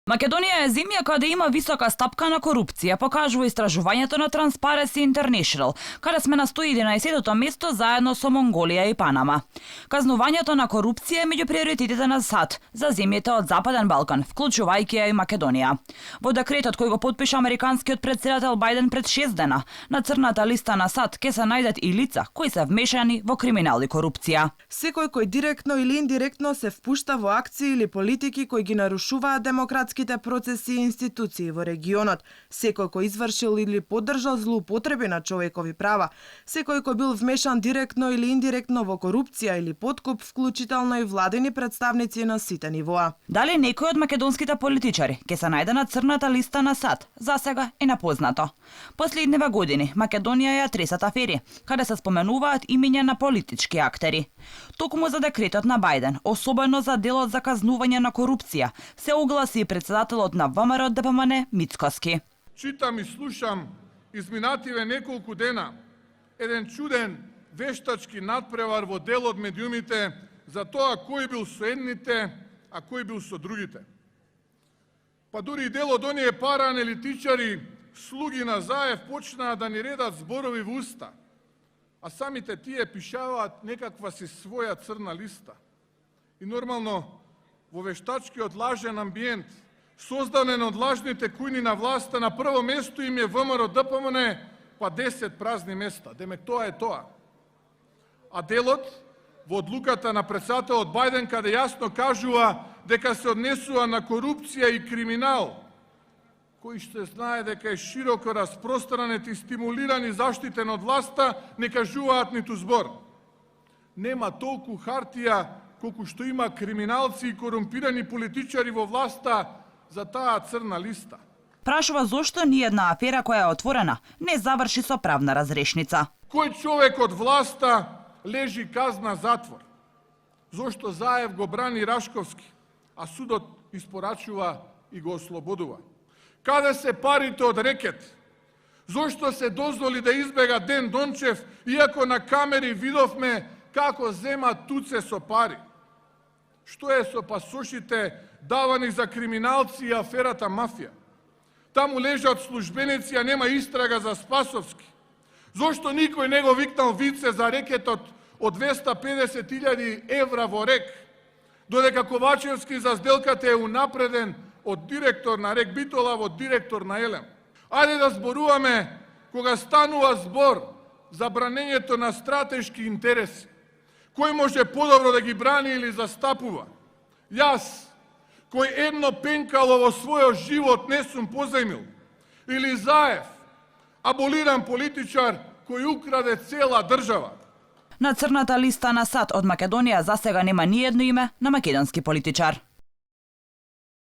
Македонија е земја каде има висока стапка на корупција, покажува истражувањето на Transparency International, каде сме на 111-то место заедно со Монголија и Панама. Казнувањето на корупција е меѓу приоритетите на САД за земјите од Западен Балкан, вклучувајќи ја и Македонија. Во декретот кој го потпиша американскиот претседател Бајден пред 6 дена, на црната листа на САД ќе се најдат и лица кои се вмешани во криминал и корупција. Секој кој директно или индиректно се впушта во акции или политики кои ги нарушуваат демократските процеси и институции во регионот, секој кој извршил или поддржал злоупотреби на човекови права, секој кој бил вмешан директно или индиректно во корупција или подкуп, вклучително и владени представници на сите нивоа. Дали некој од македонските политичари ќе се најде на црната листа на САД, засега е непознато. Последниве години Македонија ја тресат афери, каде се споменуваат имиња на политички актери. Токму за декретот на Бајден, особено за делот за казнување на корупција, се огласи и председателот на ВМРО ДПМН Мицкоски. Читам и слушам изминативе неколку дена еден чуден вештачки надпревар во дел од медиумите за тоа кој бил со едните, а кој бил со другите. Па дури и дел од оние парааналитичари, слуги на Заев, почнаа да ни редат зборови во уста, а самите тие пишаваат некаква си своја црна листа. И нормално, во вештачкиот лажен амбиент, создаден од лажните кујни на власта, на прво место им е ВМРО ДПМН, па 10 празни места. Демек тоа е тоа. А делот во одлуката на председателот Бајден, каде јасно кажува дека се однесува на корупција и криминал, кој ще знае дека е широко распространет и стимулиран и заштитен од власта, не кажуваат ниту збор. Нема толку хартија колку што има криминалци и корумпирани политичари во власта за таа црна листа. Прашува зошто ни една афера која е отворена не заврши со правна разрешница. Кој човек од власта лежи казна затвор? Зошто Заев го брани Рашковски, а судот испорачува и го ослободува? Каде се парите од рекет? Зошто се дозволи да избега Ден Дончев, иако на камери видовме како зема туце со пари? Што е со пасошите давани за криминалци и аферата мафија? Таму лежат службеници, а нема истрага за Спасовски. Зошто никој не го викнал вице за рекетот од 250.000 евра во РЕК, додека Ковачевски за сделката е унапреден од директор на РЕК Битола во директор на ЕЛЕМ? Ајде да зборуваме кога станува збор за бранењето на стратешки интереси. Кој може подобро да ги брани или застапува? Јас, кој едно пенкало во својот живот не сум позајмил? Или Заев, аболиран политичар кој украде цела држава? На црната листа на САД од Македонија засега нема ни едно име на македонски политичар.